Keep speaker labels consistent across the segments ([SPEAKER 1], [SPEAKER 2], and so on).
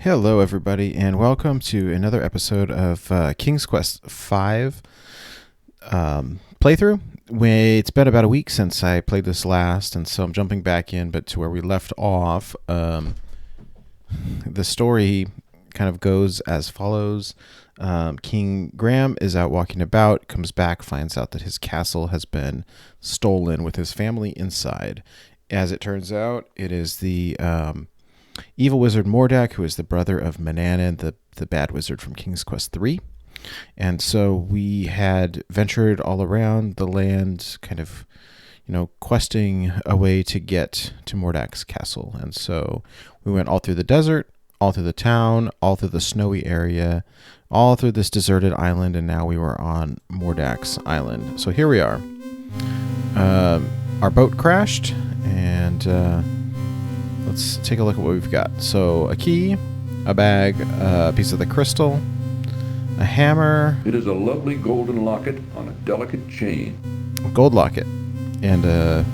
[SPEAKER 1] Hello, everybody, and welcome to another episode of King's Quest V playthrough. It's been about a week since I played this last, and so I'm jumping back in, but to where we left off. The story kind of goes as follows. King Graham is out walking about, comes back, finds out that his castle has been stolen with his family inside. As it turns out, it is the evil wizard Mordak, who is the brother of Manannan, the bad wizard from King's Quest III. And so we had ventured all around the land, kind of, questing a way to get to Mordak's castle. And so we went all through the desert, all through the town, all through the snowy area, all through this deserted island, and now we were on Mordak's island. So here we are. Our boat crashed, and let's take a look at what we've got. So a key, a bag, a piece of the crystal, a hammer.
[SPEAKER 2] It is a lovely golden locket on a delicate chain.
[SPEAKER 1] A gold locket, and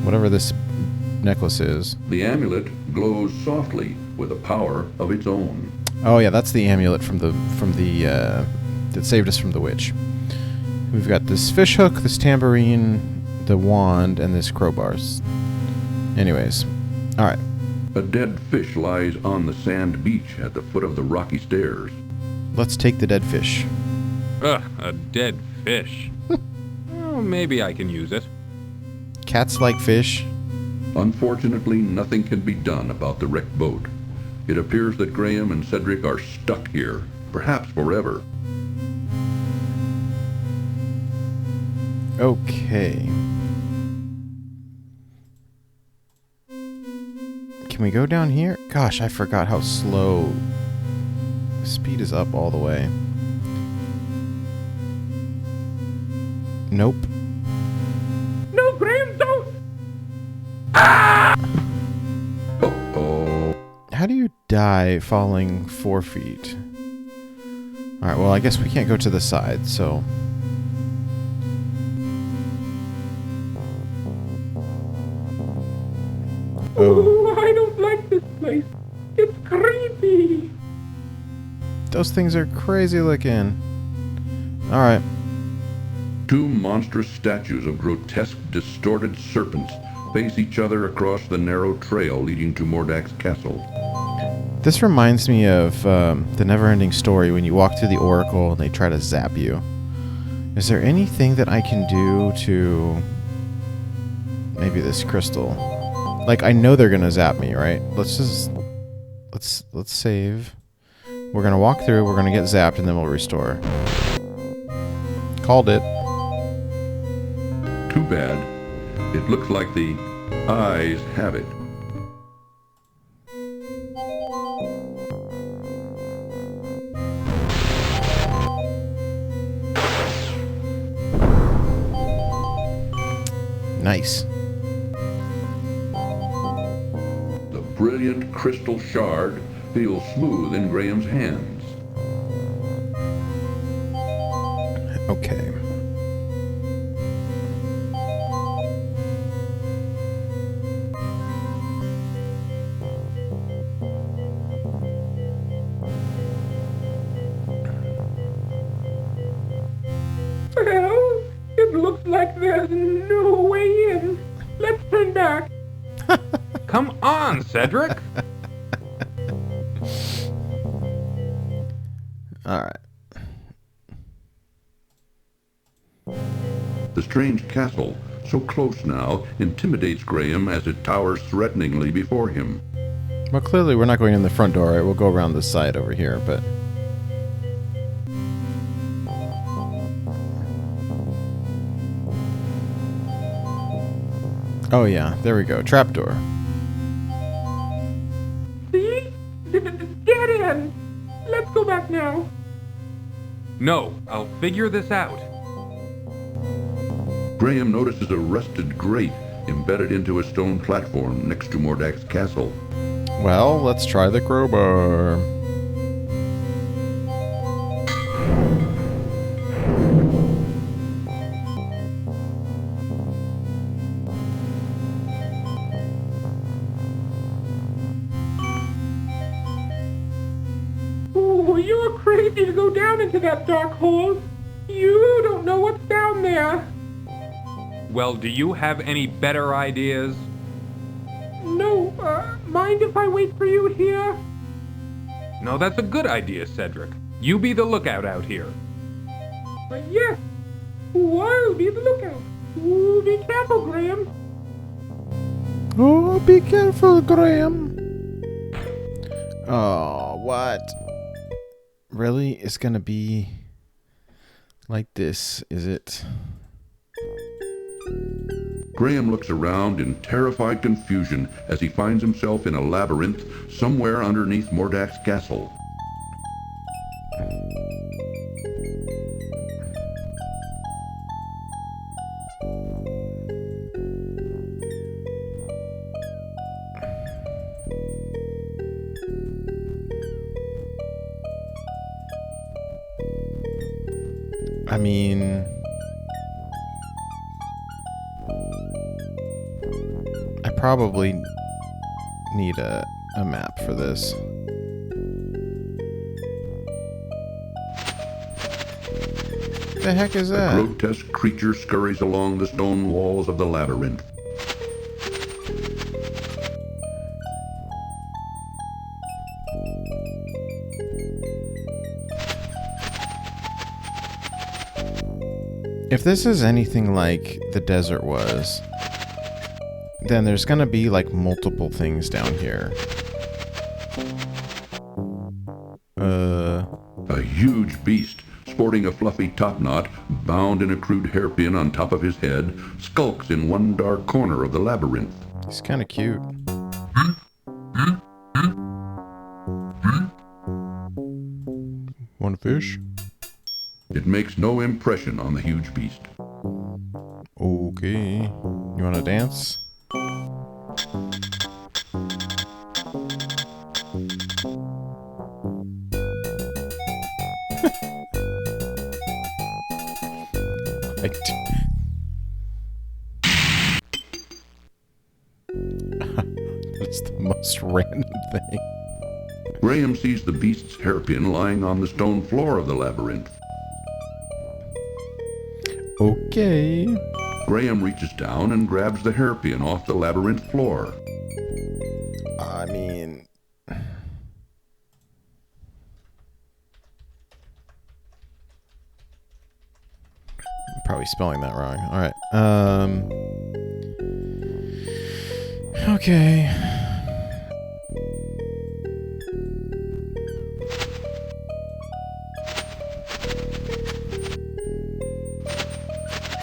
[SPEAKER 1] whatever this necklace is.
[SPEAKER 2] The amulet glows softly with a power of its own.
[SPEAKER 1] Oh yeah, that's the amulet from the that saved us from the witch. We've got this fish hook, this tambourine, the wand, and this crowbars. Anyways, all right.
[SPEAKER 2] A dead fish lies on the sand beach at the foot of the rocky stairs.
[SPEAKER 1] Let's take the dead fish.
[SPEAKER 3] Ugh, a dead fish. Well, maybe I can use it.
[SPEAKER 1] Cats like fish.
[SPEAKER 2] Unfortunately, nothing can be done about the wrecked boat. It appears that Graham and Cedric are stuck here, perhaps forever.
[SPEAKER 1] Okay. Can we go down here? Gosh, I forgot how slow. Speed is up all the way. Nope.
[SPEAKER 3] No, Graham, don't!
[SPEAKER 2] Uh-oh.
[SPEAKER 1] How do you die falling 4 feet? Alright, well, I guess we can't go to the side, so...
[SPEAKER 4] Oh, I don't like this place. It's creepy.
[SPEAKER 1] Those things are crazy looking. Alright.
[SPEAKER 2] Two monstrous statues of grotesque, distorted serpents face each other across the narrow trail leading to Mordak's castle.
[SPEAKER 1] This reminds me of the Neverending Story when you walk through the Oracle and they try to zap you. Is there anything that I can do to... maybe this crystal? Like, I know they're gonna zap me, right? Let's save. We're gonna walk through, we're gonna get zapped, and then we'll restore. Called it.
[SPEAKER 2] Too bad. It looks like the eyes have it.
[SPEAKER 1] Nice.
[SPEAKER 2] The brilliant crystal shard feels smooth in Graham's hands.
[SPEAKER 1] Okay.
[SPEAKER 4] Well, it looks like there's no way in. Let's turn back.
[SPEAKER 3] Come on, Cedric!
[SPEAKER 1] Alright.
[SPEAKER 2] The strange castle, so close now, intimidates Graham as it towers threateningly before him.
[SPEAKER 1] Well, clearly we're not going in the front door, right? We'll go around the side over here, but... oh yeah, there we go. Trapdoor.
[SPEAKER 4] See? Get in. Let's go back now.
[SPEAKER 3] No, I'll figure this out.
[SPEAKER 2] Graham notices a rusted grate embedded into a stone platform next to Mordak's castle.
[SPEAKER 1] Well, let's try the crowbar.
[SPEAKER 4] Oh, you're crazy to go down into that dark hole. You don't know what's down there.
[SPEAKER 3] Well, do you have any better ideas?
[SPEAKER 4] No, mind if I wait for you here?
[SPEAKER 3] No, that's a good idea, Cedric. You be the lookout out here.
[SPEAKER 4] Yes. I'll be the lookout. Ooh, be careful, Graham.
[SPEAKER 1] Oh, be careful, Graham. Oh, what? Really? It's gonna be like this, is it?
[SPEAKER 2] Graham looks around in terrified confusion as he finds himself in a labyrinth somewhere underneath Mordak's castle.
[SPEAKER 1] I mean, I probably need a map for this. The heck is
[SPEAKER 2] A
[SPEAKER 1] that?
[SPEAKER 2] grotesque creature scurries along the stone walls of the labyrinth.
[SPEAKER 1] If this is anything like the desert was, then there's gonna be like multiple things down here.
[SPEAKER 2] A huge beast, sporting a fluffy topknot, bound in a crude hairpin on top of his head, skulks in one dark corner of the labyrinth.
[SPEAKER 1] He's kind of cute. Want a fish?
[SPEAKER 2] It makes no impression on the huge beast.
[SPEAKER 1] Okay. You want to dance? Like That's the most random thing.
[SPEAKER 2] Graham sees the beast's hairpin lying on the stone floor of the labyrinth.
[SPEAKER 1] Okay.
[SPEAKER 2] Graham reaches down and grabs the hairpin off the labyrinth floor.
[SPEAKER 1] I mean... I'm probably spelling that wrong. Alright. Okay.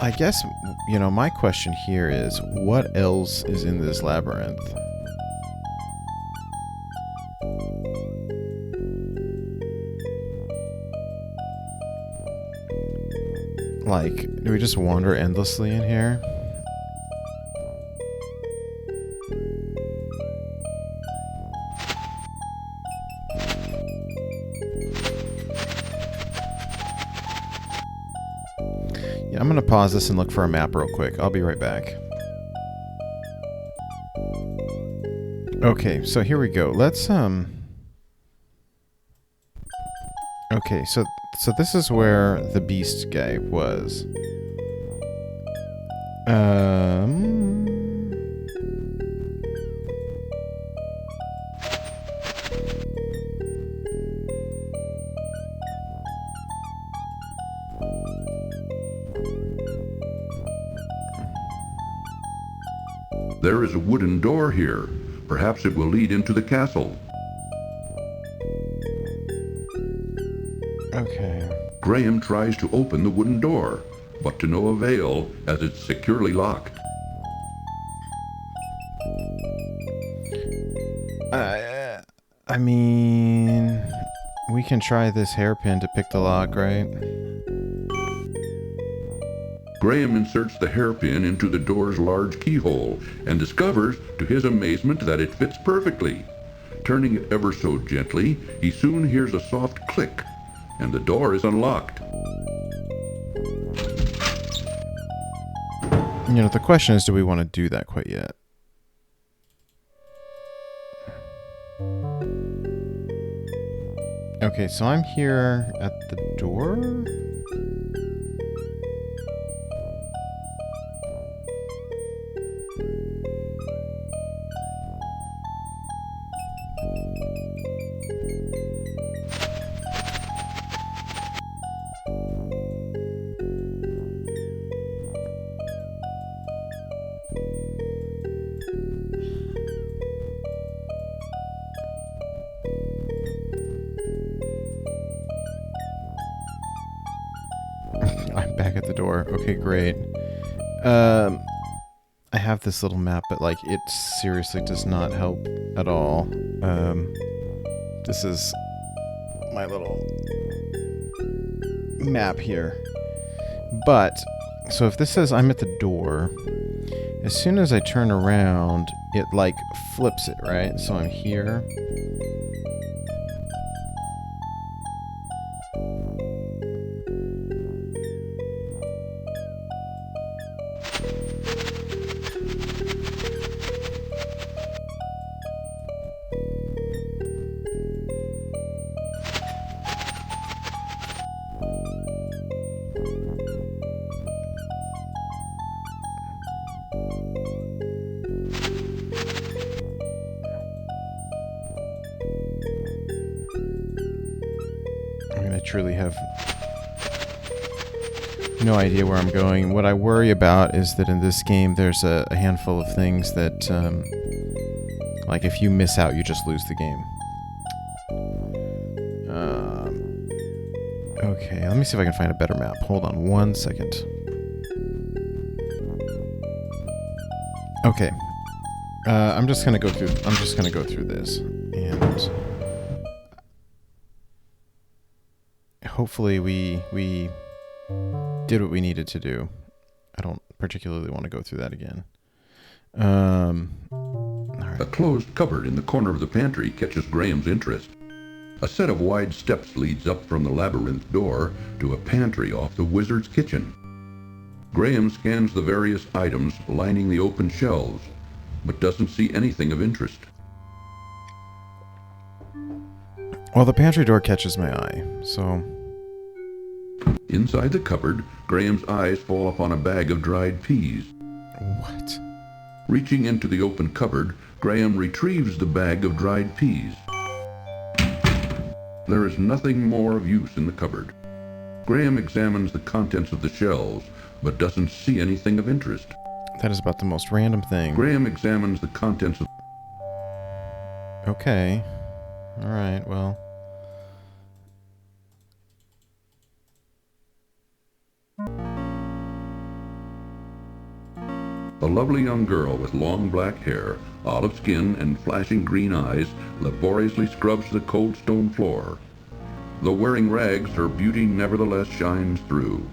[SPEAKER 1] I guess, you know, my question here is, what else is in this labyrinth? Like, do we just wander endlessly in here? Yeah, I'm gonna pause this and look for a map real quick. I'll be right back. Okay, so here we go. Let's Okay, so this is where the beast guy was.
[SPEAKER 2] There is a wooden door here. Perhaps it will lead into the castle.
[SPEAKER 1] Okay.
[SPEAKER 2] Graham tries to open the wooden door, but to no avail as it's securely locked.
[SPEAKER 1] I mean, we can try this hairpin to pick the lock, right?
[SPEAKER 2] Graham inserts the hairpin into the door's large keyhole and discovers, to his amazement, that it fits perfectly. Turning it ever so gently, he soon hears a soft click, and the door is unlocked.
[SPEAKER 1] You know, the question is, do we want to do that quite yet? Okay, so I'm here at the door. I'm back at the door. Okay, great. I have this little map, but like it seriously does not help at all. This is my little map here. But so if this says I'm at the door, as soon as I turn around, it like flips it, right? So I'm here. I truly have no idea where I'm going. What I worry about is that in this game there's a handful of things that, like if you miss out, you just lose the game. Okay, let me see if I can find a better map. Hold on one second. Okay. I'm just gonna go through this, and hopefully we did what we needed to do. I don't particularly want to go through that again. All right.
[SPEAKER 2] A closed cupboard in the corner of the pantry catches Graham's interest. A set of wide steps leads up from the labyrinth door to a pantry off the wizard's kitchen. Graham scans the various items lining the open shelves, but doesn't see anything of interest.
[SPEAKER 1] Well, the pantry door catches my eye, so...
[SPEAKER 2] Inside the cupboard, Graham's eyes fall upon a bag of dried peas.
[SPEAKER 1] What?
[SPEAKER 2] Reaching into the open cupboard, Graham retrieves the bag of dried peas. There is nothing more of use in the cupboard. Graham examines the contents of the shelves, but doesn't see anything of interest.
[SPEAKER 1] That is about the most random thing.
[SPEAKER 2] Graham examines the contents of...
[SPEAKER 1] Okay. Alright, well...
[SPEAKER 2] A lovely young girl with long black hair, olive skin, and flashing green eyes laboriously scrubs the cold stone floor. Though wearing rags, her beauty nevertheless shines through.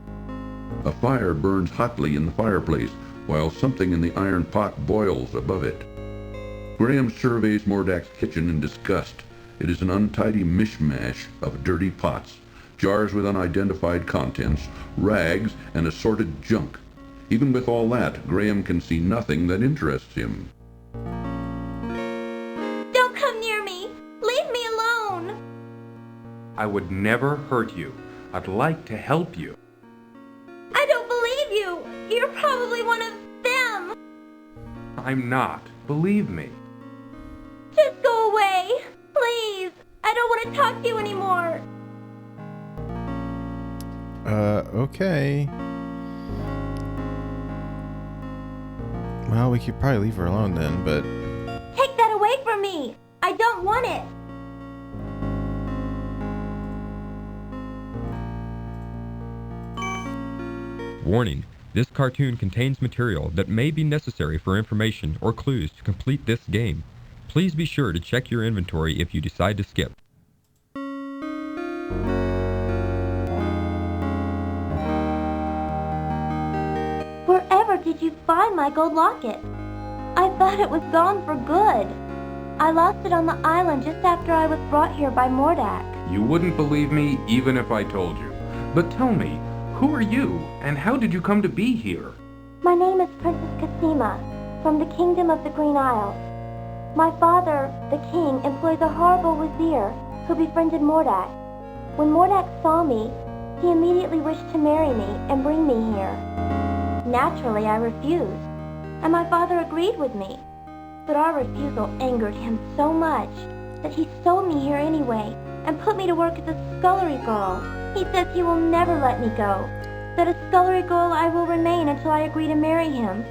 [SPEAKER 2] A fire burns hotly in the fireplace, while something in the iron pot boils above it. Graham surveys Mordak's kitchen in disgust. It is an untidy mishmash of dirty pots, jars with unidentified contents, rags, and assorted junk. Even with all that, Graham can see nothing that interests him.
[SPEAKER 5] Don't come near me! Leave me alone!
[SPEAKER 3] I would never hurt you. I'd like to help you.
[SPEAKER 5] I don't believe you! You're probably one of them!
[SPEAKER 3] I'm not. Believe me.
[SPEAKER 5] Just go away! Please! I don't want to talk to you anymore!
[SPEAKER 1] Okay. Well, we could probably leave her alone then, but...
[SPEAKER 5] Take that away from me! I don't want it!
[SPEAKER 6] Warning, this cartoon contains material that may be necessary for information or clues to complete this game. Please be sure to check your inventory if you decide to skip.
[SPEAKER 5] Wherever did you find my gold locket? I thought it was gone for good. I lost it on the island just after I was brought here by Mordak.
[SPEAKER 3] You wouldn't believe me even if I told you. But tell me, who are you, and how did you come to be here?
[SPEAKER 5] My name is Princess Cassima, from the Kingdom of the Green Isles. My father, the king, employs a horrible wazir who befriended Mordak. When Mordak saw me, he immediately wished to marry me and bring me here. Naturally, I refused, and my father agreed with me. But our refusal angered him so much that he sold me here anyway and put me to work as a scullery girl. He says he will never let me go, that a scullery girl I will remain until I agree to marry him.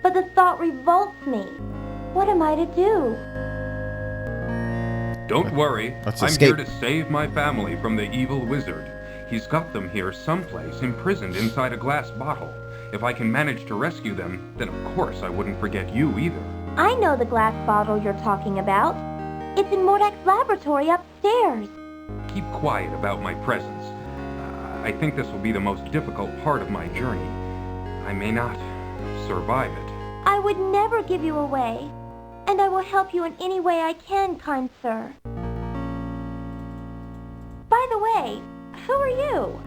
[SPEAKER 5] But the thought revolts me. What am I to do?
[SPEAKER 3] Don't worry,
[SPEAKER 1] Let's
[SPEAKER 3] I'm
[SPEAKER 1] escape.
[SPEAKER 3] here to save my family from the evil wizard. He's got them here someplace, imprisoned inside a glass bottle. If I can manage to rescue them, then of course I wouldn't forget you either.
[SPEAKER 5] I know the glass bottle you're talking about. It's in Mordak's laboratory upstairs.
[SPEAKER 3] Keep quiet about my presence. I think this will be the most difficult part of my journey. I may not survive it.
[SPEAKER 5] I would never give you away, and I will help you in any way I can, kind sir. By the way, who are you?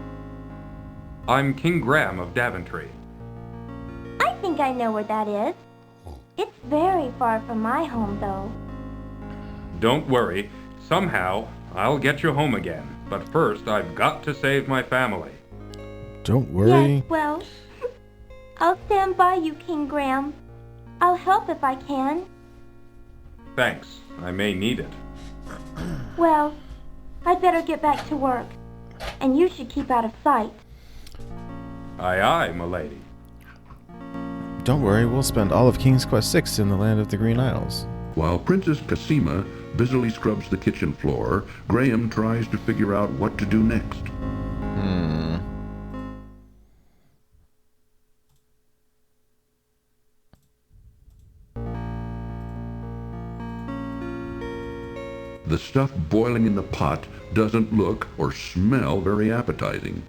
[SPEAKER 3] I'm King Graham of Daventry.
[SPEAKER 5] I think I know where that is. It's very far from my home, though.
[SPEAKER 3] Don't worry, somehow I'll get you home again. But first, I've got to save my family.
[SPEAKER 1] Don't worry.
[SPEAKER 5] Yes, well, I'll stand by you, King Graham. I'll help if I can.
[SPEAKER 3] Thanks, I may need it.
[SPEAKER 5] Well, I'd better get back to work. And you should keep out of sight.
[SPEAKER 3] Aye, aye, m'lady.
[SPEAKER 1] Don't worry, we'll spend all of King's Quest 6 in the land of the Green Isles.
[SPEAKER 2] While Princess Cassima busily scrubs the kitchen floor, Graham tries to figure out what to do next. The stuff boiling in the pot doesn't look or smell very appetizing.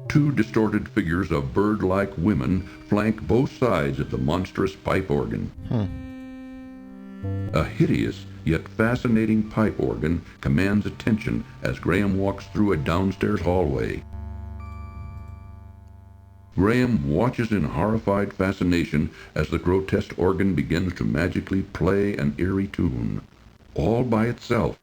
[SPEAKER 2] Two distorted figures of bird-like women flank both sides of the monstrous pipe organ. A hideous yet fascinating pipe organ commands attention as Graham walks through a downstairs hallway. Graham watches in horrified fascination as the grotesque organ begins to magically play an eerie tune, all by itself.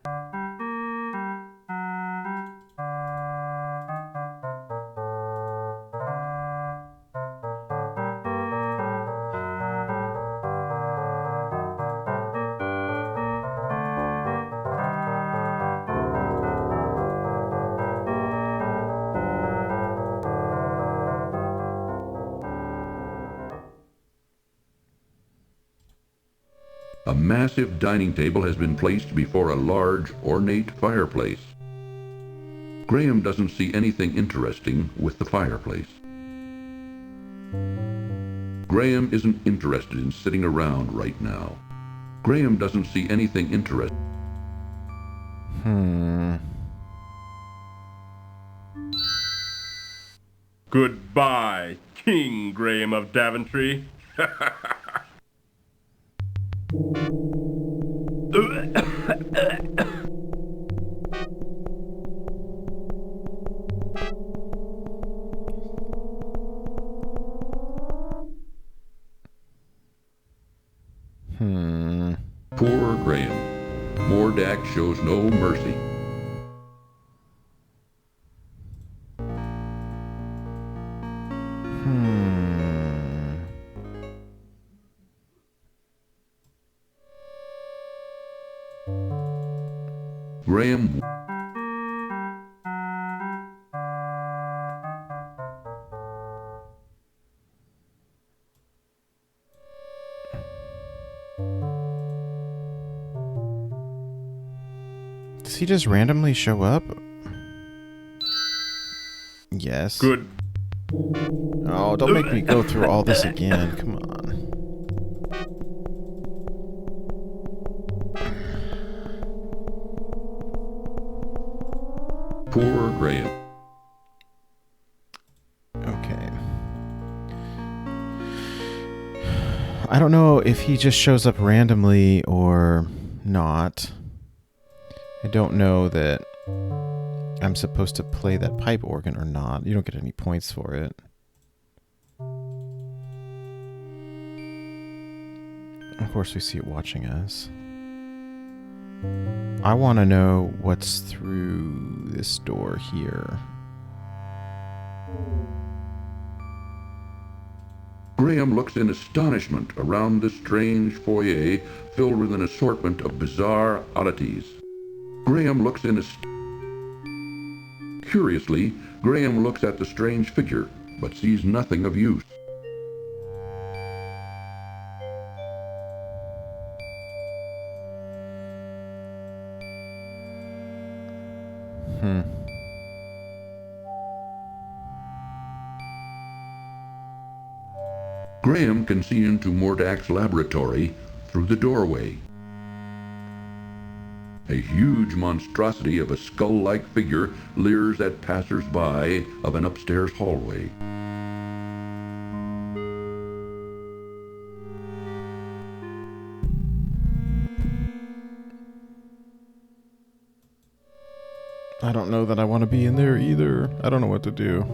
[SPEAKER 2] A massive dining table has been placed before a large, ornate fireplace. Graham doesn't see anything interesting with the fireplace. Graham isn't interested in sitting around right now. Graham doesn't see anything interesting.
[SPEAKER 7] Goodbye, King Graham of Daventry.
[SPEAKER 2] Poor Graham. Mordak shows no mercy. Graham
[SPEAKER 1] Does he just randomly show up? Yes.
[SPEAKER 7] Good.
[SPEAKER 1] Oh, don't make me go through all this again. Come on.
[SPEAKER 2] Poor Graham.
[SPEAKER 1] Okay. I don't know if he just shows up randomly or not. I don't know that I'm supposed to play that pipe organ or not. You don't get any points for it. Of course, we see it watching us. I want to know what's through this door here.
[SPEAKER 2] Graham looks in astonishment around the strange foyer filled with an assortment of bizarre oddities. Curiously, Graham looks at the strange figure, but sees nothing of use. Graham can see into Mordak's laboratory through the doorway. A huge monstrosity of a skull-like figure leers at passers-by of an upstairs hallway.
[SPEAKER 1] I don't know that I want to be in there either. I don't know what to do.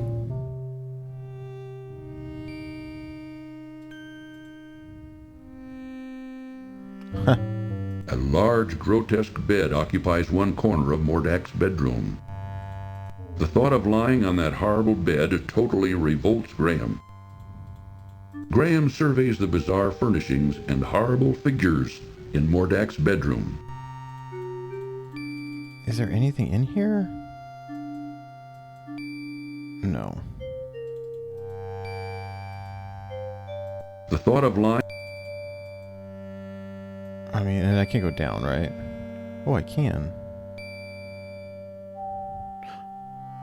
[SPEAKER 2] A large, grotesque bed occupies one corner of Mordak's bedroom. The thought of lying on that horrible bed totally revolts Graham. Graham surveys the bizarre furnishings and horrible figures in Mordak's bedroom.
[SPEAKER 1] Is there anything in here? No.
[SPEAKER 2] The thought of lying...
[SPEAKER 1] I mean, and I can't go down, right? Oh, I can.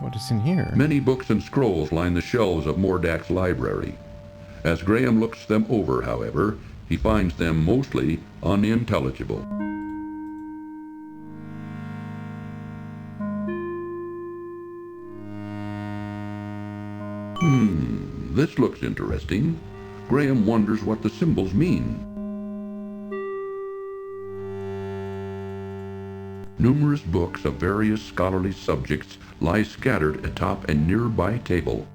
[SPEAKER 1] What is in here?
[SPEAKER 2] Many books and scrolls line the shelves of Mordak's library. As Graham looks them over, however, he finds them mostly unintelligible. This looks interesting. Graham wonders what the symbols mean. Numerous books of various scholarly subjects lie scattered atop a nearby table.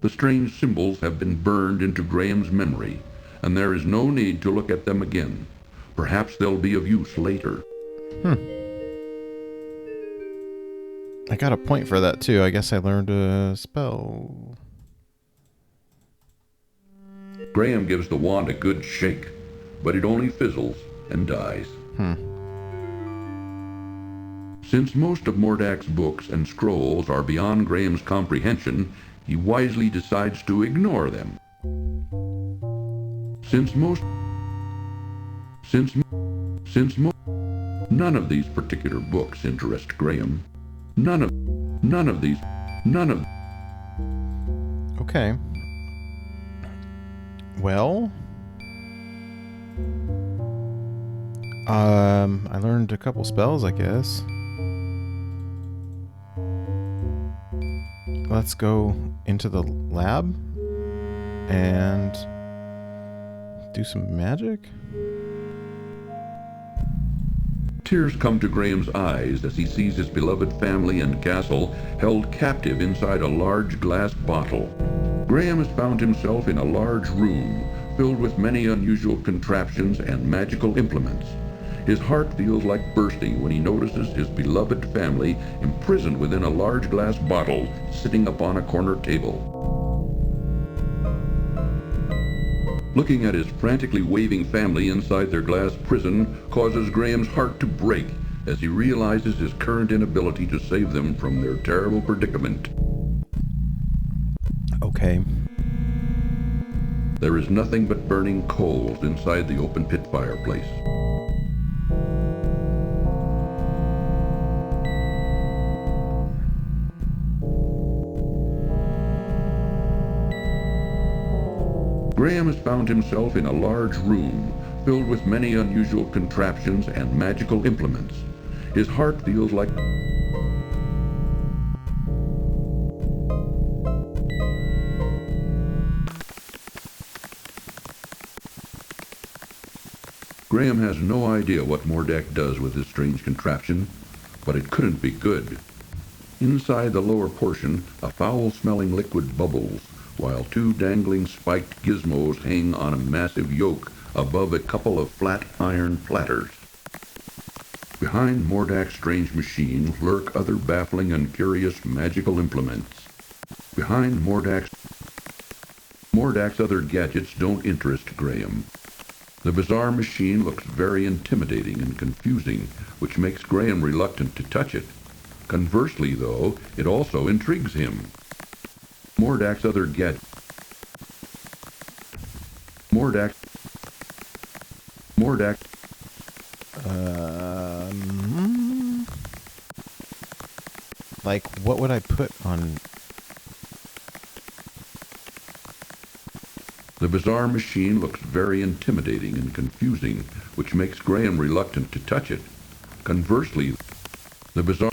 [SPEAKER 2] The strange symbols have been burned into Graham's memory, and there is no need to look at them again. Perhaps they'll be of use later.
[SPEAKER 1] I got a point for that too. I guess I learned a spell.
[SPEAKER 2] Graham gives the wand a good shake, but it only fizzles and dies. Since most of Mordak's books and scrolls are beyond Graham's comprehension, he wisely decides to ignore them. None of these particular books interest Graham. None of these.
[SPEAKER 1] Okay. Well, I learned a couple spells, I guess. Let's go into the lab and do some magic.
[SPEAKER 2] Tears come to Graham's eyes as he sees his beloved family and castle held captive inside a large glass bottle. Graham has found himself in a large room filled with many unusual contraptions and magical implements. His heart feels like bursting when he notices his beloved family imprisoned within a large glass bottle sitting upon a corner table. Looking at his frantically waving family inside their glass prison causes Graham's heart to break as he realizes his current inability to save them from their terrible predicament.
[SPEAKER 1] Okay.
[SPEAKER 2] There is nothing but burning coals inside the open pit fireplace. Graham has found himself in a large room filled with many unusual contraptions and magical implements. His heart feels like... Graham has no idea what Mordak does with this strange contraption, but it couldn't be good. Inside the lower portion, a foul-smelling liquid bubbles, while two dangling spiked gizmos hang on a massive yoke above a couple of flat iron platters. Behind Mordak's strange machine lurk other baffling and curious magical implements. Behind Mordak's other gadgets don't interest Graham. The bizarre machine looks very intimidating and confusing, which makes Graham reluctant to touch it. Conversely, though, it also intrigues him. Mordak.
[SPEAKER 1] Like, what would I put on?
[SPEAKER 2] The bizarre machine looks very intimidating and confusing, which makes Graham reluctant to touch it. Conversely, the bizarre...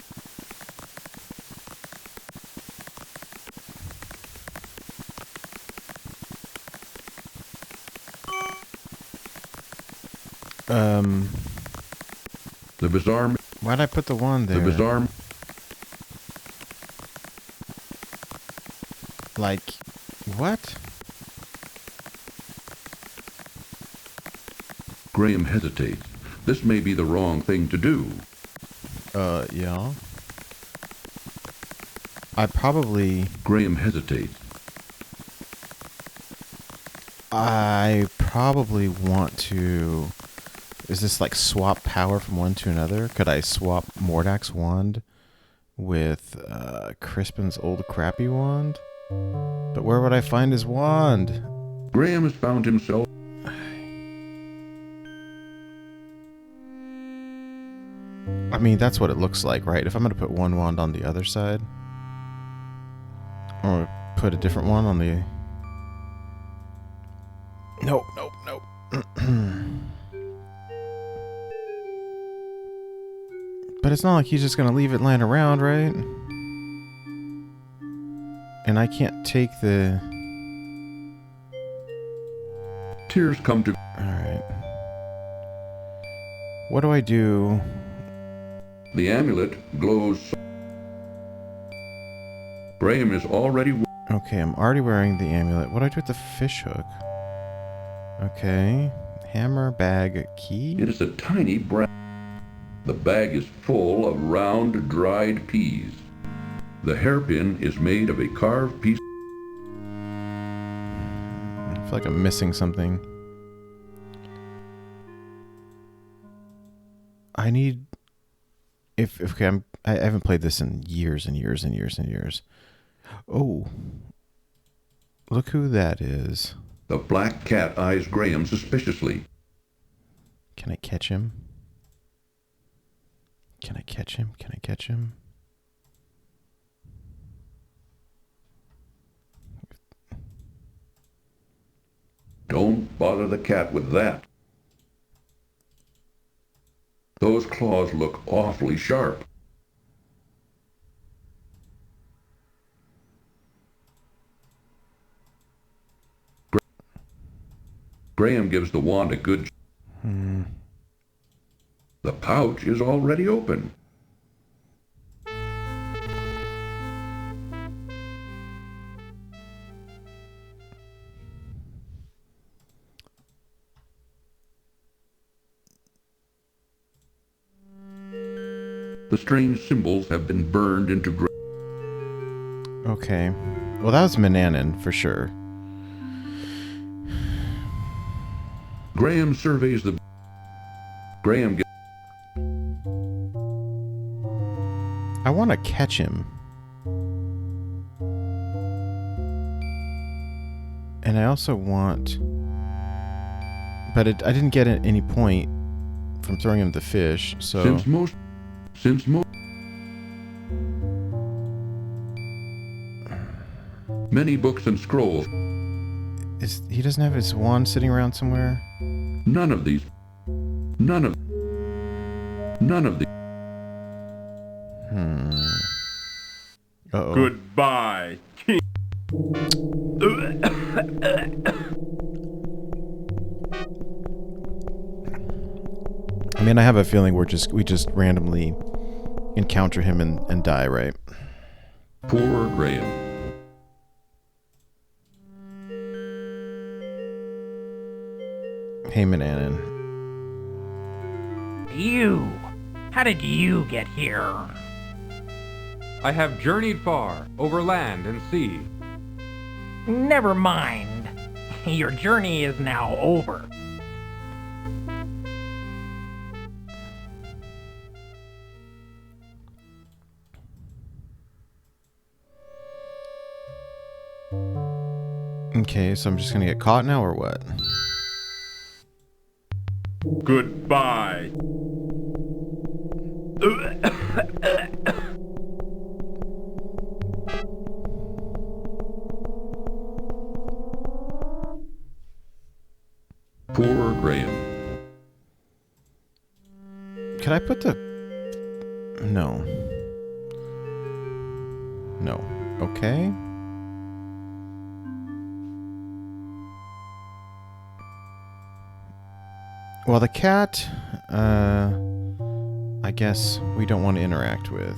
[SPEAKER 2] The bizarre...
[SPEAKER 1] Why'd I put the wand there?
[SPEAKER 2] The bizarre...
[SPEAKER 1] Like, what?
[SPEAKER 2] Graham hesitates. This may be the wrong thing to do.
[SPEAKER 1] Yeah. I probably...
[SPEAKER 2] Graham hesitates.
[SPEAKER 1] I probably want to... Is this like swap power from one to another? Could I swap Mordak's wand with Crispin's old crappy wand? But where would I find his wand?
[SPEAKER 2] Graham has found himself...
[SPEAKER 1] I mean, that's what it looks like, right? If I'm going to put one wand on the other side, or put a different one on the... Nope. But it's not like he's just going to leave it lying around, right? And I can't take the...
[SPEAKER 2] Tears come to...
[SPEAKER 1] Alright. What do I do?
[SPEAKER 2] The amulet glows... Graham is already...
[SPEAKER 1] Okay, I'm already wearing the amulet. What do I do with the fish hook? Okay. Hammer, bag, key?
[SPEAKER 2] It is a tiny brown... The bag is full of round, dried peas. The hairpin is made of a carved piece...
[SPEAKER 1] I feel like I'm missing something. I need... Okay, I haven't played this in years and years and years and years. Oh. Look who that is.
[SPEAKER 2] The black cat eyes Graham suspiciously.
[SPEAKER 1] Can I catch him? Can I catch him? Can I catch him?
[SPEAKER 2] Don't bother the cat with that. Those claws look awfully sharp. Graham gives the wand a good... The pouch is already open. The strange symbols have been burned into...
[SPEAKER 1] Okay. Well, that was Mananan, for sure.
[SPEAKER 2] Graham surveys the... Graham...
[SPEAKER 1] I want to catch him. And I also want... But I didn't get at any point from throwing him the fish, so...
[SPEAKER 2] Since many books and scrolls...
[SPEAKER 1] He doesn't have his wand sitting around somewhere?
[SPEAKER 2] None of the...
[SPEAKER 1] Uh-oh.
[SPEAKER 7] Goodbye, King.
[SPEAKER 1] I mean, I have a feeling we just randomly encounter him and die, right?
[SPEAKER 2] Poor Graham.
[SPEAKER 1] Hey, Mananan.
[SPEAKER 8] You! How did you get here?
[SPEAKER 3] I have journeyed far, over land and sea.
[SPEAKER 8] Never mind. Your journey is now over.
[SPEAKER 1] Okay, so I'm just gonna get caught now, or what?
[SPEAKER 7] Goodbye.
[SPEAKER 2] Poor Graham.
[SPEAKER 1] Could I put the... No. No. Okay. Well, the cat, I guess we don't want to interact with.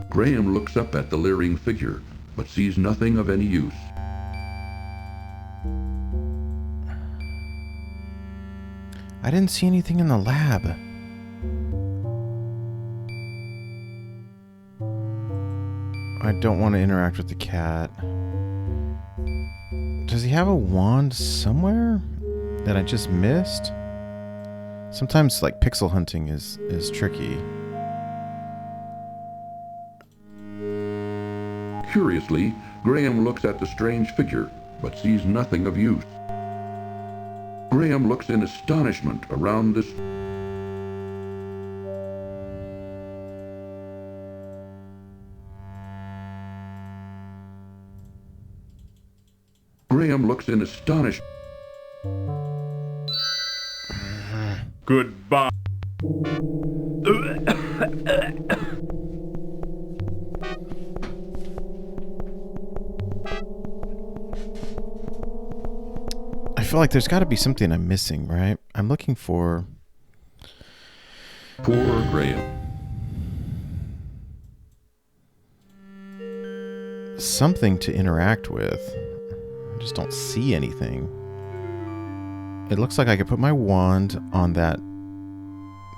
[SPEAKER 2] Graham looks up at the leering figure, but sees nothing of any use.
[SPEAKER 1] I didn't see anything in the lab. I don't want to interact with the cat. Does he have a wand somewhere that I just missed? Sometimes, like, pixel hunting is tricky.
[SPEAKER 2] Curiously, Graham looks at the strange figure, but sees nothing of use. Graham looks in astonishment around this. Graham looks in astonishment.
[SPEAKER 7] Goodbye.
[SPEAKER 1] I feel like there's got to be something I'm missing, right? I'm looking for...
[SPEAKER 2] Poor Graham.
[SPEAKER 1] something to interact with. I just don't see anything. It looks like I could put my wand on that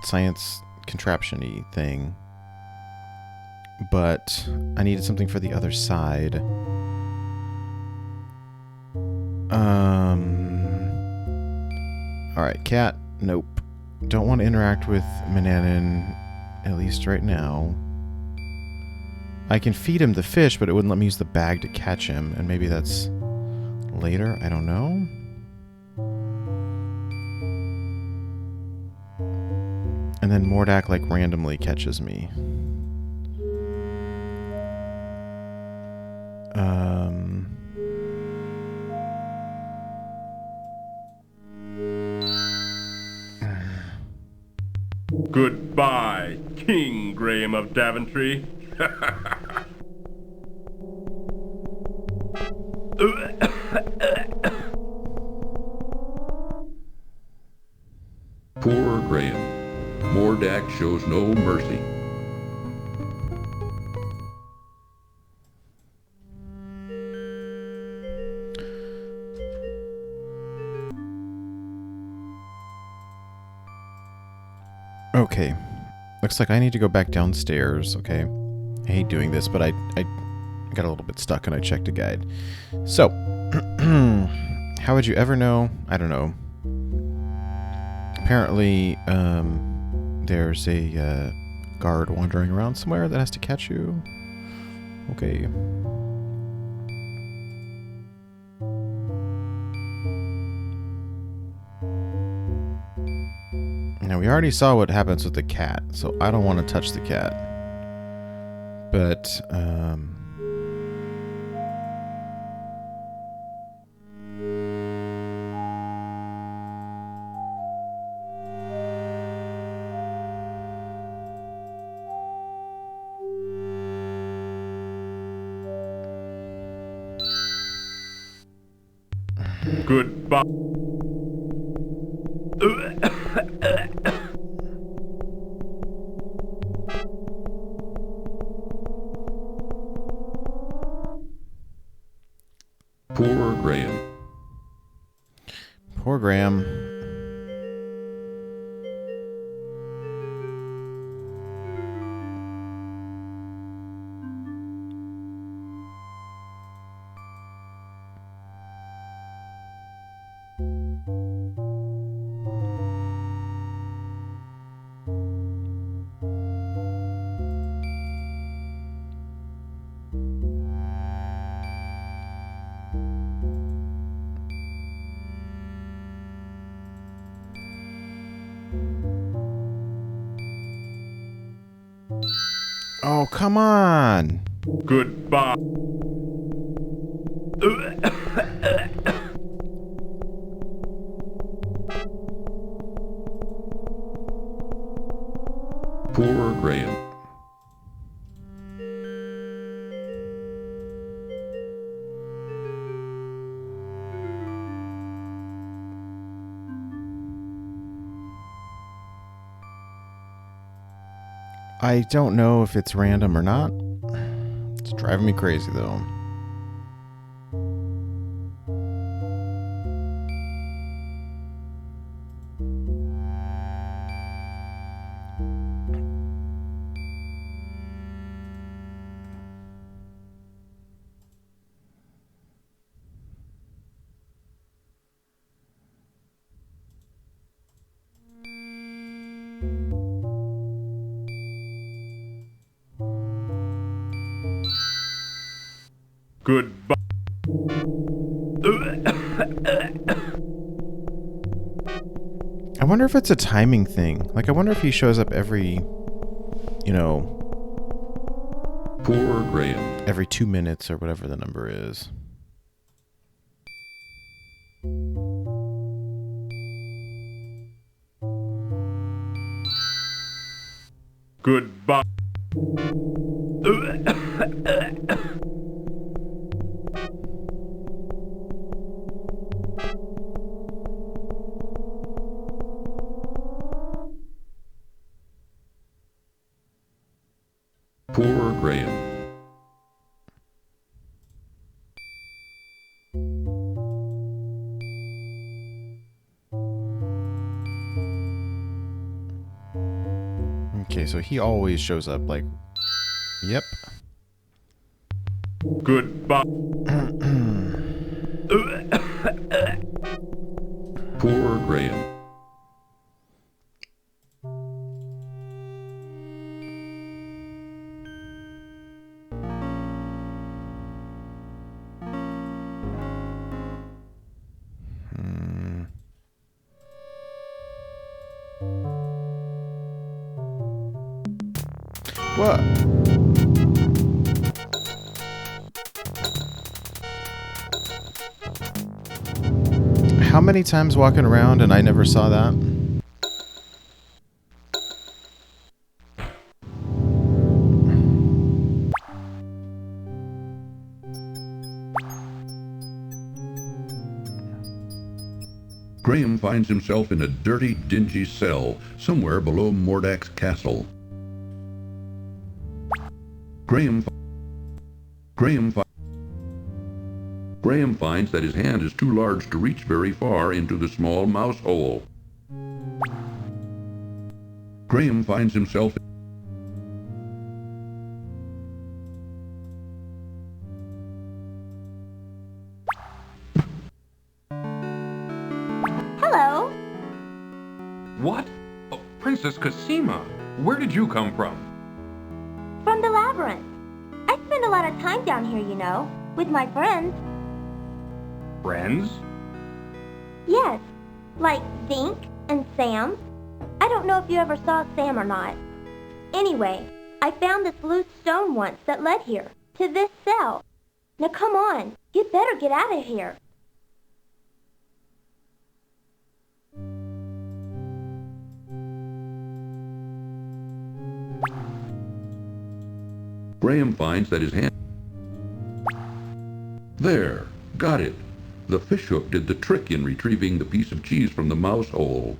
[SPEAKER 1] science contraption-y thing. But I needed something for the other side. Alright, cat. Nope. Don't want to interact with Mananan, at least right now. I can feed him the fish, but it wouldn't let me use the bag to catch him. And maybe that's later? I don't know. And then Mordak, like, randomly catches me.
[SPEAKER 7] Goodbye, King Graham of Daventry.
[SPEAKER 2] Poor Graham. Mordak shows no mercy.
[SPEAKER 1] Okay. Looks like I need to go back downstairs, okay? I hate doing this, but I got a little bit stuck and I checked a guide. So, how would you ever know? I don't know. Apparently, there's a guard wandering around somewhere that has to catch you. Okay. Now, we already saw what happens with the cat, so I don't want to touch the cat. But,
[SPEAKER 7] Goodbye.
[SPEAKER 2] Poor Graham.
[SPEAKER 1] Poor Graham. Oh, come on.
[SPEAKER 7] Goodbye.
[SPEAKER 2] Poor Graham.
[SPEAKER 1] I don't know if it's random or not. It's driving me crazy, though.
[SPEAKER 7] Goodbye.
[SPEAKER 1] I wonder if it's a timing thing. Like, I wonder if he shows up every,
[SPEAKER 2] Poor Graham.
[SPEAKER 1] every 2 minutes or whatever the number is.
[SPEAKER 7] Goodbye.
[SPEAKER 2] Poor Graham.
[SPEAKER 1] Okay, so he always shows up like, yep.
[SPEAKER 7] Goodbye.
[SPEAKER 2] Poor Graham.
[SPEAKER 1] What? How many times walking around and I never saw that?
[SPEAKER 2] Graham finds himself in a dirty, dingy cell somewhere below Mordak's castle. Graham finds that his hand is too large to reach very far into the small mouse hole. Graham finds himself
[SPEAKER 5] Hello.
[SPEAKER 3] What? Oh, Princess Cosima, where did you come from?
[SPEAKER 5] From the labyrinth. I spend a lot of time down here, with my friends.
[SPEAKER 3] Friends?
[SPEAKER 5] Yes, like Zink and Sam. I don't know if you ever saw Sam or not. Anyway, I found this loose stone once that led here, to this cell. Now come on, you'd better get out of here.
[SPEAKER 2] Graham finds that his hand... There, got it. The fishhook did the trick in retrieving the piece of cheese from the mouse hole.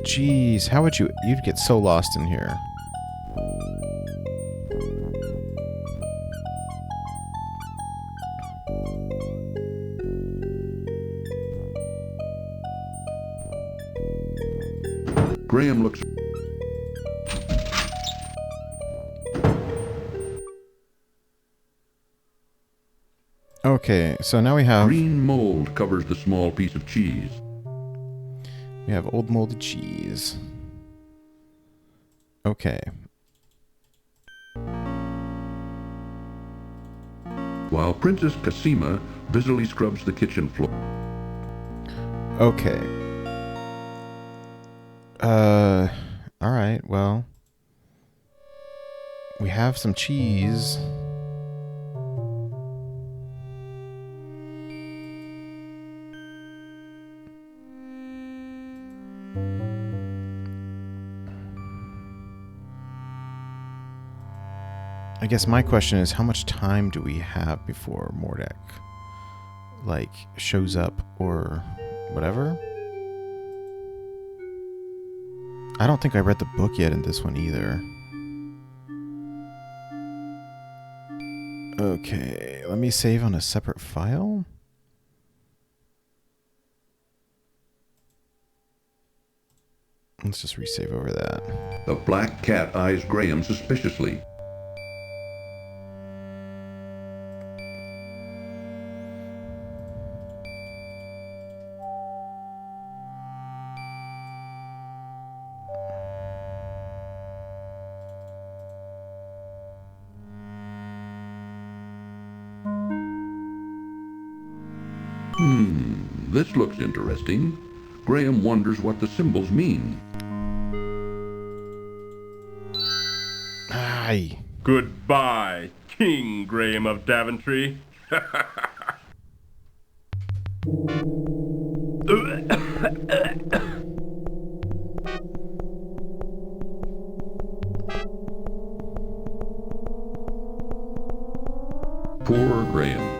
[SPEAKER 1] Jeez, how would you'd get so lost in here.
[SPEAKER 2] Graham looks...
[SPEAKER 1] Okay, so now we have...
[SPEAKER 2] Green mold covers the small piece of cheese.
[SPEAKER 1] We have old moldy cheese. Okay.
[SPEAKER 2] While Princess Cassima busily scrubs the kitchen floor.
[SPEAKER 1] Okay. Alright, well. We have some cheese. I guess my question is, how much time do we have before Mordak, like, shows up or whatever? I don't think I read the book yet in this one either. Okay, let me save on a separate file. Let's just resave over that.
[SPEAKER 2] The black cat eyes Graham suspiciously. This looks interesting. Graham wonders what the symbols mean.
[SPEAKER 1] Aye.
[SPEAKER 7] Goodbye, King Graham of Daventry.
[SPEAKER 2] Poor Graham.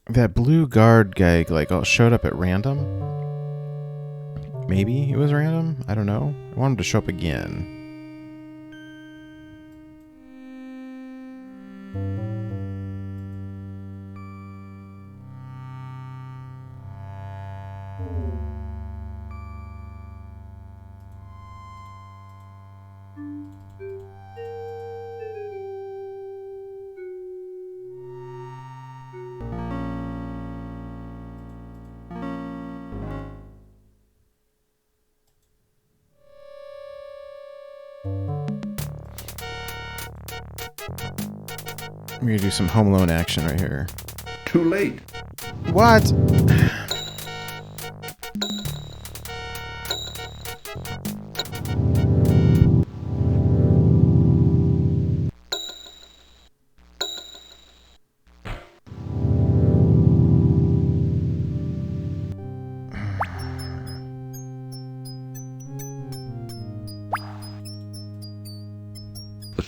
[SPEAKER 1] That blue guard guy, like, showed up at random? Maybe it was random? I don't know. I want him to show up again. We're gonna do some Home Alone action right here.
[SPEAKER 2] Too late.
[SPEAKER 1] What?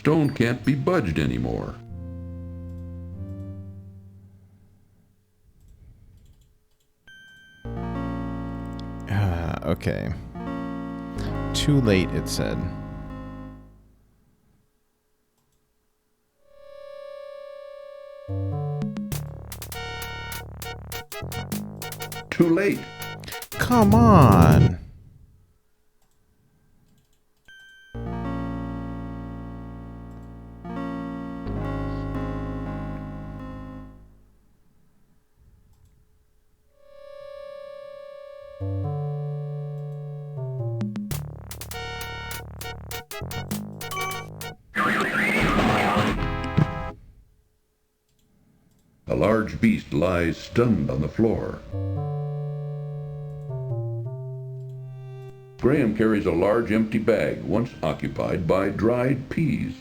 [SPEAKER 2] stone can't be budged anymore.
[SPEAKER 1] Okay. Too late, it said.
[SPEAKER 2] Too late.
[SPEAKER 1] Come on.
[SPEAKER 2] A large beast lies stunned on the floor. Graham carries a large empty bag once occupied by dried peas.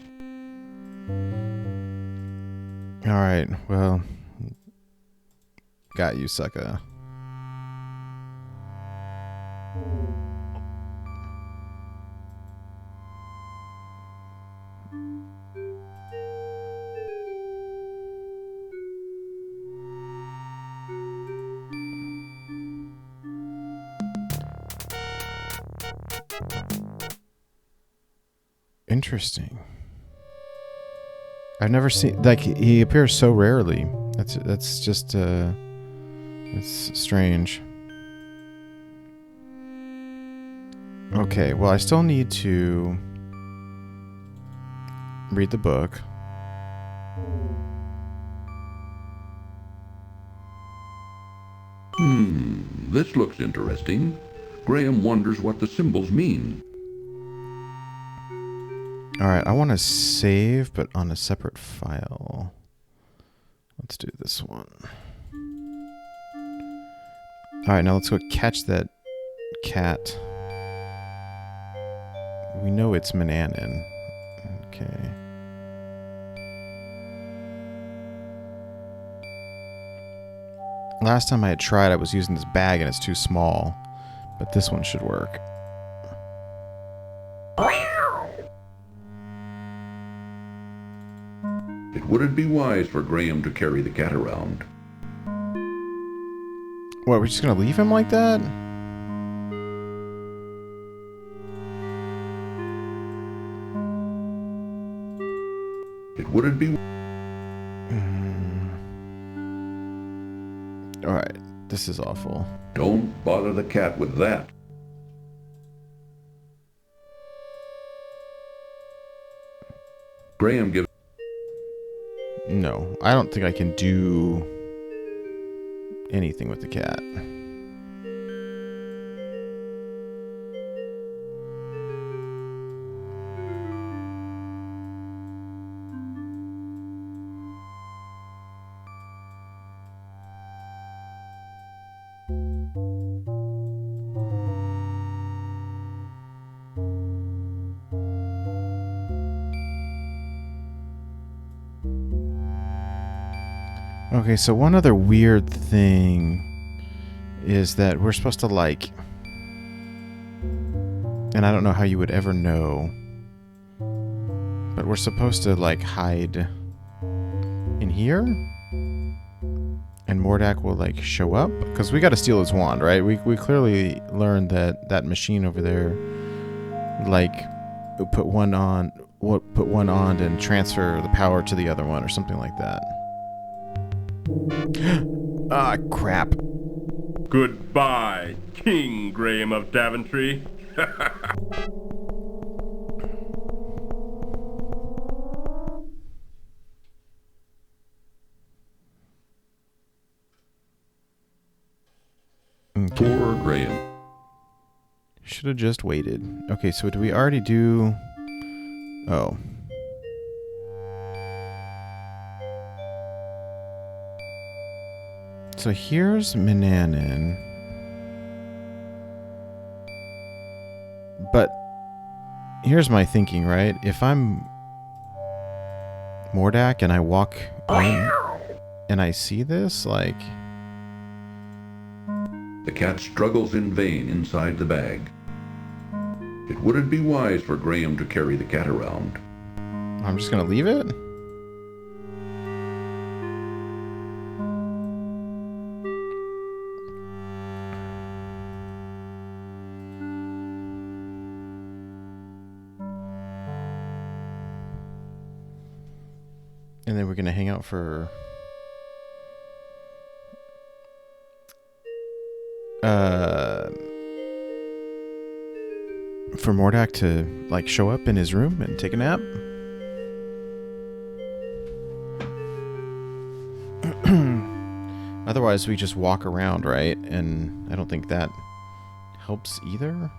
[SPEAKER 1] Alright, well. Got you, sucker. Interesting. I've never seen, like, he appears so rarely. That's just it's strange. Okay, well, I still need to read the book.
[SPEAKER 2] This looks interesting. Graham wonders what the symbols mean.
[SPEAKER 1] Alright, I want to save, but on a separate file. Let's do this one. Alright, now let's go catch that cat. We know it's Mananan. Okay. Last time I had tried, I was using this bag and it's too small. But this one should work.
[SPEAKER 2] It wouldn't be wise for Graham to carry the cat around.
[SPEAKER 1] What, we're just gonna leave him like that?
[SPEAKER 2] It wouldn't be...
[SPEAKER 1] Alright, this is awful.
[SPEAKER 2] Don't bother the cat with that. Graham gives...
[SPEAKER 1] No, I don't think I can do anything with the cat. Okay, so one other weird thing is that we're supposed to, like, and I don't know how you would ever know, but we're supposed to, like, hide in here, and Mordak will, like, show up, because we got to steal his wand, right? We clearly learned that that machine over there, like, put one on and transfer the power to the other one or something like that. Ah, crap.
[SPEAKER 7] Goodbye, King Graham of Daventry.
[SPEAKER 2] Poor Graham.
[SPEAKER 1] Should have just waited. Okay, so do we already do... Oh. So here's Mananan. But here's my thinking, right? If I'm Mordak and I walk in and I see this, like...
[SPEAKER 2] The cat struggles in vain inside the bag. It wouldn't be wise for Graham to carry the cat around.
[SPEAKER 1] I'm just gonna leave it? And then we're gonna hang out for Mordak to like show up in his room and take a nap. Otherwise we just walk around, right? And I don't think that helps either.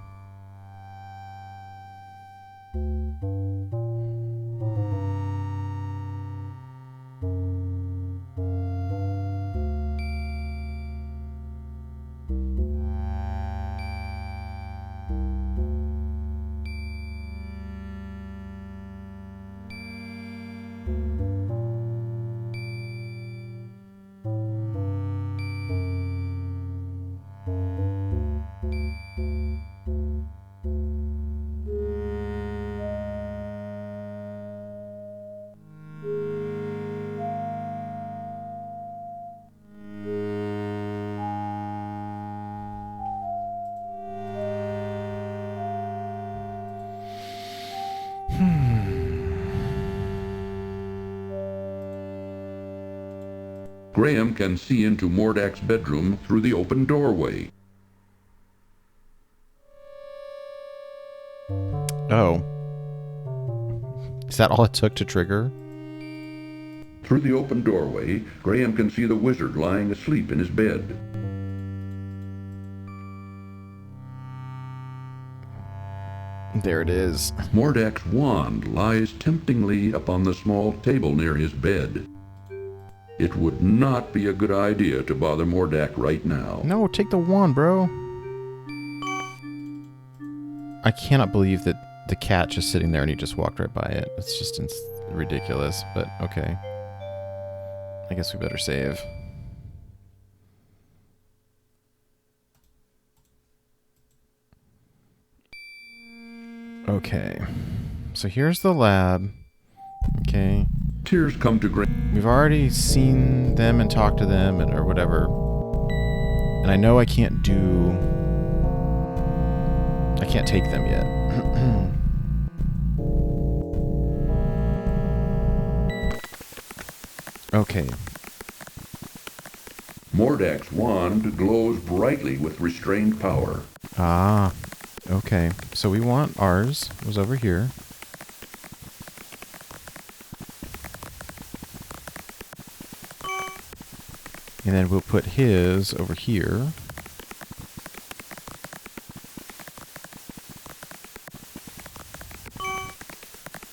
[SPEAKER 2] Graham can see into Mordak's bedroom through the open doorway.
[SPEAKER 1] Oh. Is that all it took to trigger?
[SPEAKER 2] Through the open doorway, Graham can see the wizard lying asleep in his bed.
[SPEAKER 1] There it is.
[SPEAKER 2] Mordak's wand lies temptingly upon the small table near his bed. It would not be a good idea to bother Mordak right now.
[SPEAKER 1] No, take the wand, bro. I cannot believe that the cat just sitting there and he just walked right by it. It's just ridiculous, but okay. I guess we better save. Okay. So here's the lab. Okay.
[SPEAKER 2] Tears come to Graham.
[SPEAKER 1] We've already seen them and talked to them and or whatever. And I know I can't take them yet. Okay.
[SPEAKER 2] Mordak's wand glows brightly with restrained power.
[SPEAKER 1] Ah. Okay. So we want ours. It was over here. And then we'll put his over here.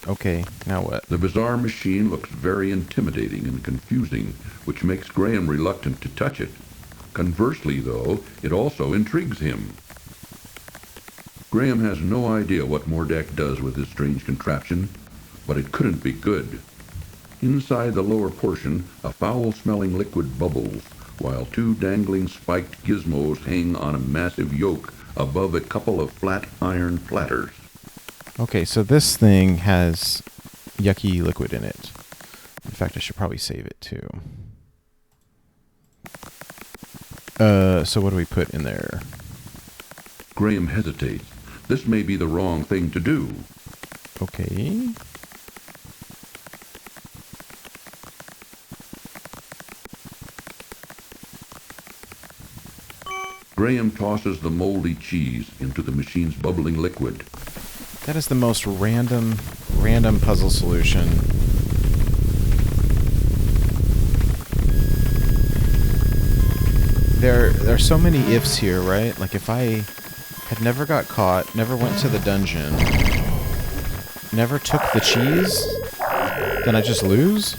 [SPEAKER 1] Okay, now what?
[SPEAKER 2] The bizarre machine looks very intimidating and confusing, which makes Graham reluctant to touch it. Conversely, though, it also intrigues him. Graham has no idea what Mordak does with his strange contraption, but it couldn't be good. Inside the lower portion, a foul-smelling liquid bubbles, while two dangling spiked gizmos hang on a massive yoke above a couple of flat iron platters.
[SPEAKER 1] Okay, so this thing has yucky liquid in it. In fact, I should probably save it too. So what do we put in there?
[SPEAKER 2] Graham hesitates. This may be the wrong thing to do.
[SPEAKER 1] Okay.
[SPEAKER 2] Graham tosses the moldy cheese into the machine's bubbling liquid.
[SPEAKER 1] That is the most random puzzle solution. There are so many ifs here, right? Like if I had never got caught, never went to the dungeon, never took the cheese, then I just lose?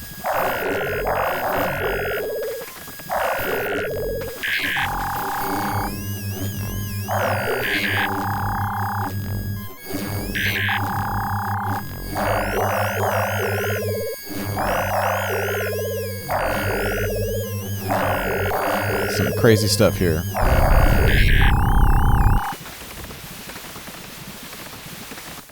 [SPEAKER 1] Some crazy stuff here.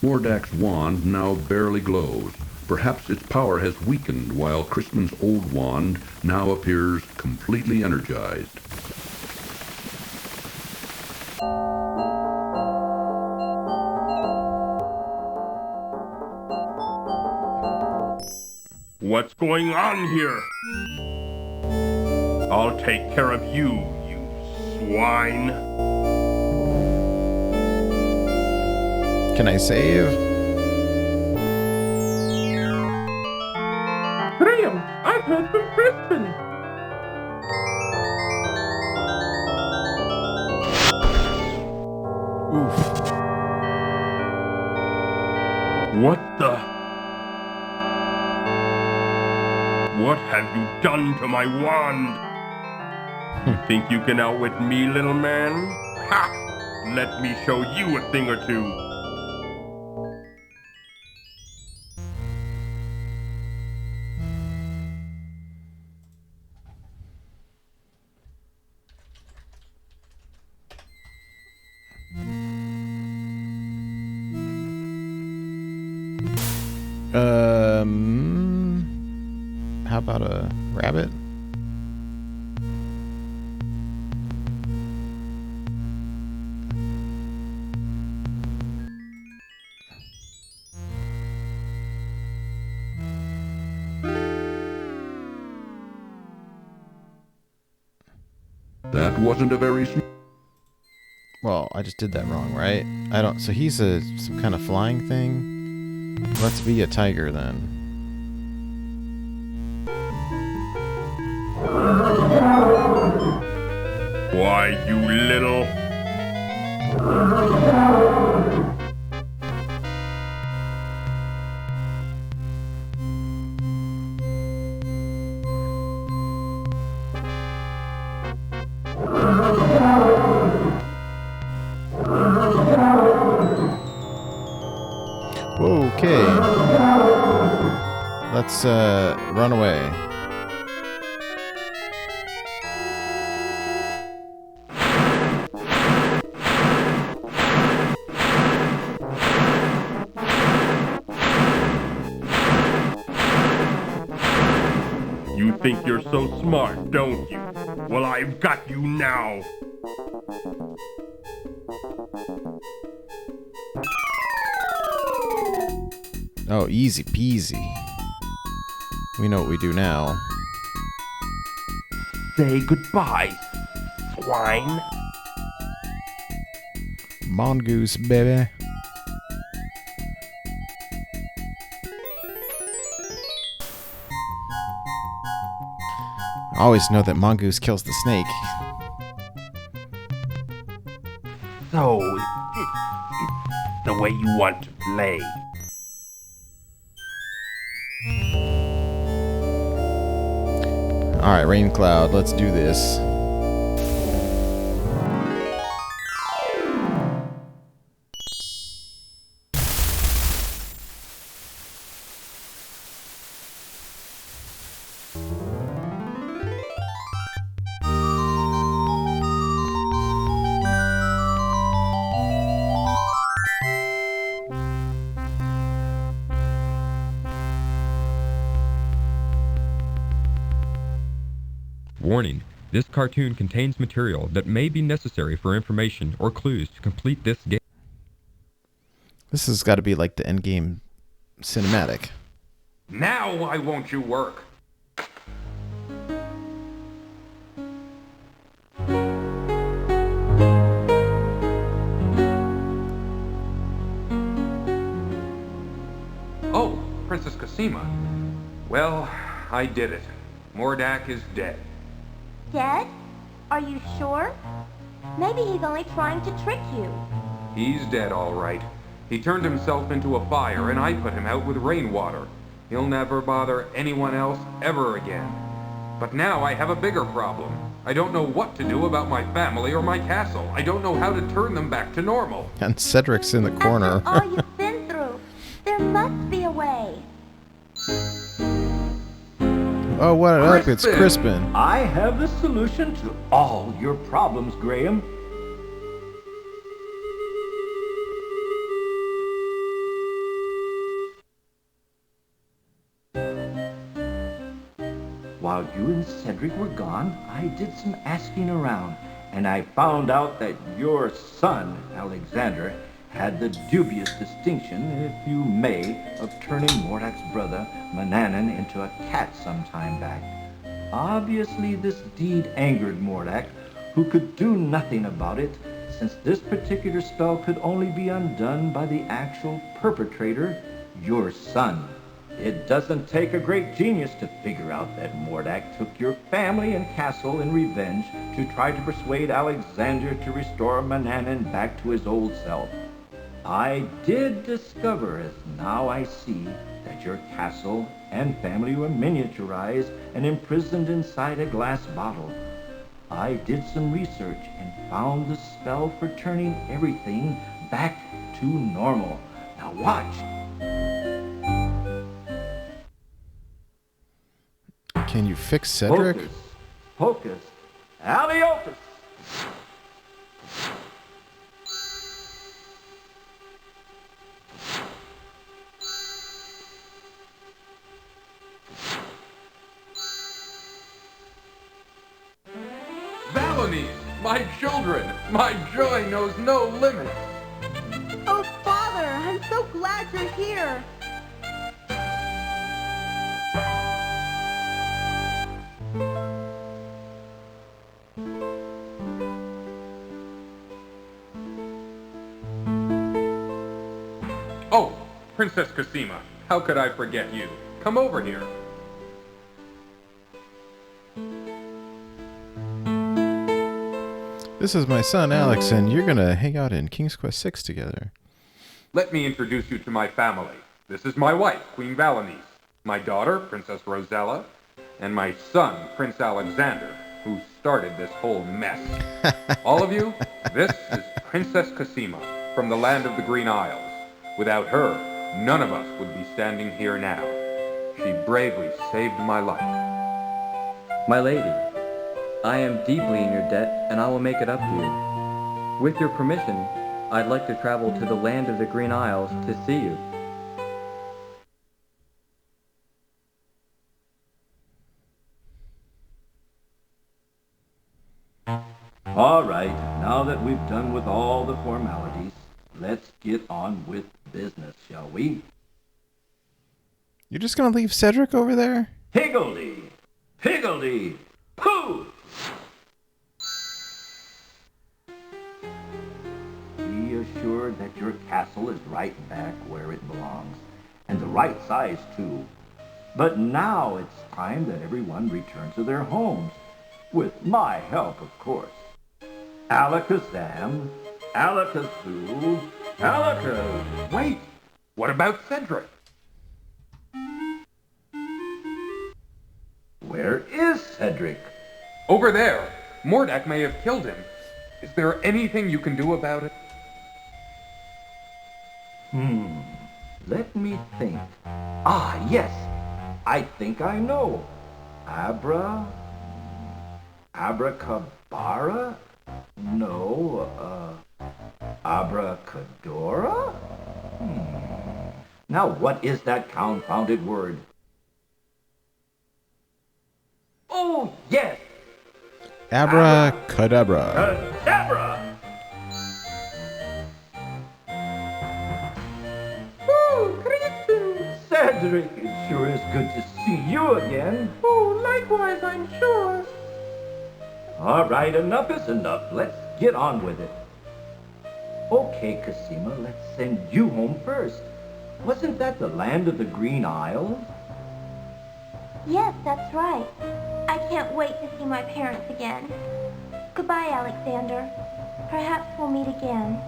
[SPEAKER 2] Mordak's wand now barely glows, Perhaps its power has weakened while Crispin's old wand now appears completely energized.
[SPEAKER 7] What's going on here? I'll take care of you, you swine.
[SPEAKER 1] Can I save?
[SPEAKER 4] Graham, I've heard from Crispin.
[SPEAKER 1] Oof.
[SPEAKER 7] What the? What have you done to my wand? You think you can outwit me, little man? Ha! Let me show you a thing or two.
[SPEAKER 1] How about a rabbit?
[SPEAKER 2] That wasn't a very
[SPEAKER 1] Well, I just did that wrong, right? I don't. So he's some kind of flying thing. Let's be a tiger then.
[SPEAKER 7] Why, you little...
[SPEAKER 1] Okay. Let's run away.
[SPEAKER 7] You think you're so smart, don't you? Well, I've got you now.
[SPEAKER 1] Oh, easy peasy. We know what we do now.
[SPEAKER 7] Say goodbye, swine.
[SPEAKER 1] Mongoose, baby. I always know that Mongoose kills the snake.
[SPEAKER 7] So, it's the way you want to play.
[SPEAKER 1] Alright, Rain Cloud, let's do this.
[SPEAKER 6] Warning, this cartoon contains material that may be necessary for information or clues to complete this game.
[SPEAKER 1] This has got to be like the endgame cinematic.
[SPEAKER 3] Now why won't you work? Oh, Princess Cosima. Well, I did it. Mordak is dead.
[SPEAKER 5] Dead? Are you sure? Maybe he's only trying to trick you.
[SPEAKER 3] He's dead, all right. He turned himself into a fire, and I put him out with rainwater. He'll never bother anyone else ever again. But now I have a bigger problem. I don't know what to do about my family or my castle. I don't know how to turn them back to normal.
[SPEAKER 1] And Cedric's in the corner.
[SPEAKER 5] After all you've been through, there must be a way.
[SPEAKER 1] Oh, what up? It's Crispin.
[SPEAKER 9] I have the solution to all your problems, Graham. while you and Cedric were gone, I did some asking around, and I found out that your son, Alexander, had the dubious distinction, if you may, of turning Mordak's brother, Mananan, into a cat some time back. Obviously, this deed angered Mordak, who could do nothing about it, since this particular spell could only be undone by the actual perpetrator, your son. It doesn't take a great genius to figure out that Mordak took your family and castle in revenge to try to persuade Alexander to restore Mananan back to his old self. I did discover, as now I see, that your castle and family were miniaturized and imprisoned inside a glass bottle. I did some research and found the spell for turning everything back to normal. Now watch.
[SPEAKER 1] Can you fix Cedric?
[SPEAKER 9] Hocus pocus, Aliotus.
[SPEAKER 3] Valanies, my children, my joy knows no limit.
[SPEAKER 10] Oh, Father, I'm so glad you're here.
[SPEAKER 3] Oh, Princess Cosima, how could I forget you? Come over here.
[SPEAKER 1] This is my son, Alex, and you're gonna hang out in King's Quest VI together.
[SPEAKER 3] Let me introduce you to my family. This is my wife, Queen Valanice, my daughter, Princess Rosella, and my son, Prince Alexander, who started this whole mess. All of you, this is Princess Cosima from the land of the Green Isles. Without her, none of us would be standing here now. She bravely saved my life.
[SPEAKER 11] My lady, I am deeply in your debt, and I will make it up to you. With your permission, I'd like to travel to the land of the Green Isles to see you.
[SPEAKER 9] All right, now that we've done with all the formalities, let's get on with business, shall we?
[SPEAKER 1] You're just gonna leave Cedric over there?
[SPEAKER 9] Higgledy! Higgledy! Pooh! Be assured that your castle is right back where it belongs, and the right size, too. But now it's time that everyone returns to their homes, with my help, of course. Alakazam, Alakazoo, Alakaz...
[SPEAKER 3] Wait! What about Cedric?
[SPEAKER 9] Where is Cedric?
[SPEAKER 3] Over there. Mordak may have killed him. Is there anything you can do about it?
[SPEAKER 9] Let me think. Ah, yes. I think I know. Abracabara? No, Abracadora? Now what is that confounded word? Oh, yes!
[SPEAKER 1] Abracadabra.
[SPEAKER 9] Cadabra!
[SPEAKER 4] Oh, Crispin!
[SPEAKER 9] Cedric, it sure is good to see you again.
[SPEAKER 4] Oh, likewise, I'm sure.
[SPEAKER 9] All right, enough is enough. Let's get on with it. Okay, Cosima, let's send you home first. Wasn't that the land of the Green Isles?
[SPEAKER 5] Yes, that's right. I can't wait to see my parents again. Goodbye, Alexander. Perhaps we'll meet again.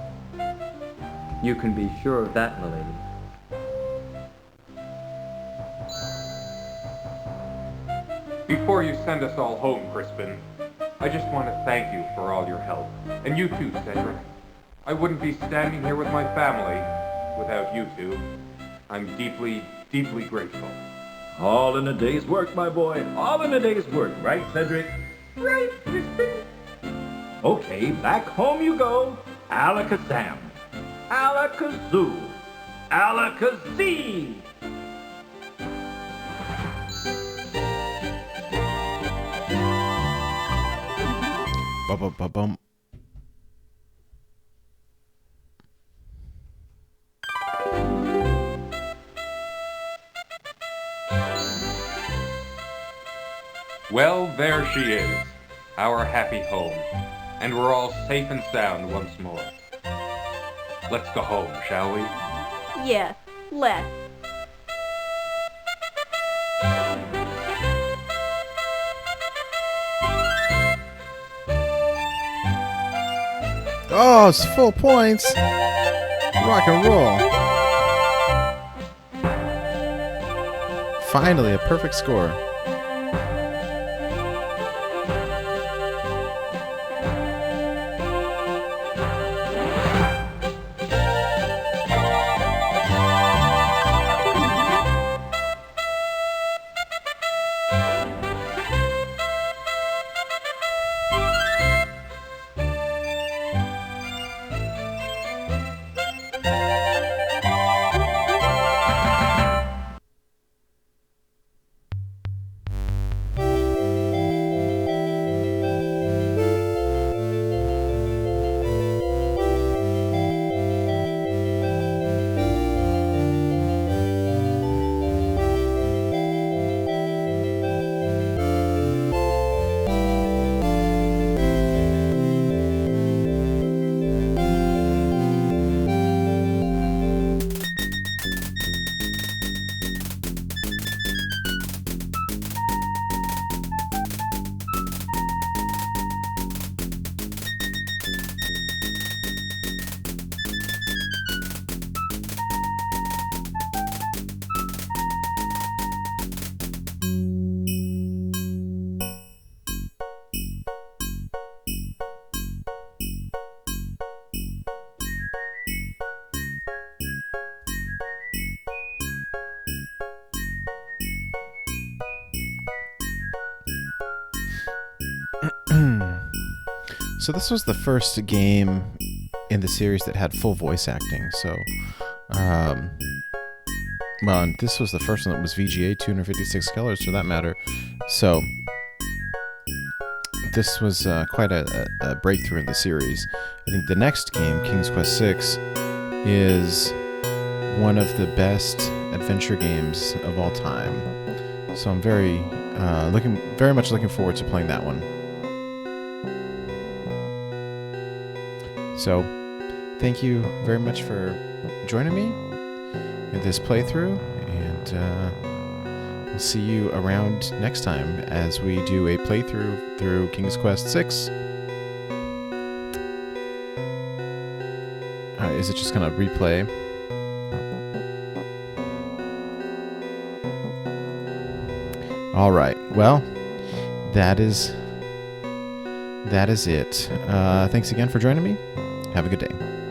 [SPEAKER 11] You can be sure of that, my lady.
[SPEAKER 3] Before you send us all home, Crispin, I just want to thank you for all your help. And you too, Cedric. I wouldn't be standing here with my family without you two. I'm deeply, deeply grateful.
[SPEAKER 9] All in a day's work, my boy. All in a day's work, right, Cedric?
[SPEAKER 4] Right, Crispin.
[SPEAKER 9] Okay, back home you go. Alakazam. Alakazoo. Alakazee.
[SPEAKER 1] Ba-ba-ba-bum.
[SPEAKER 3] Well, there she is, our happy home, and we're all safe and sound once more. Let's go home, shall we?
[SPEAKER 10] Yes, let's.
[SPEAKER 1] Oh, it's full points. Rock and roll. Finally, a perfect score. So this was the first game in the series that had full voice acting. So, well, and this was the first one that was VGA 256 colors for that matter. So this was quite a breakthrough in the series. I think the next game, King's Quest VI, is one of the best adventure games of all time. So I'm very much looking forward to playing that one. So, thank you very much for joining me in this playthrough, and we'll see you around next time as we do a playthrough through King's Quest VI. Is it just going to replay? Alright, well, that is it. Thanks again for joining me. Have a good day.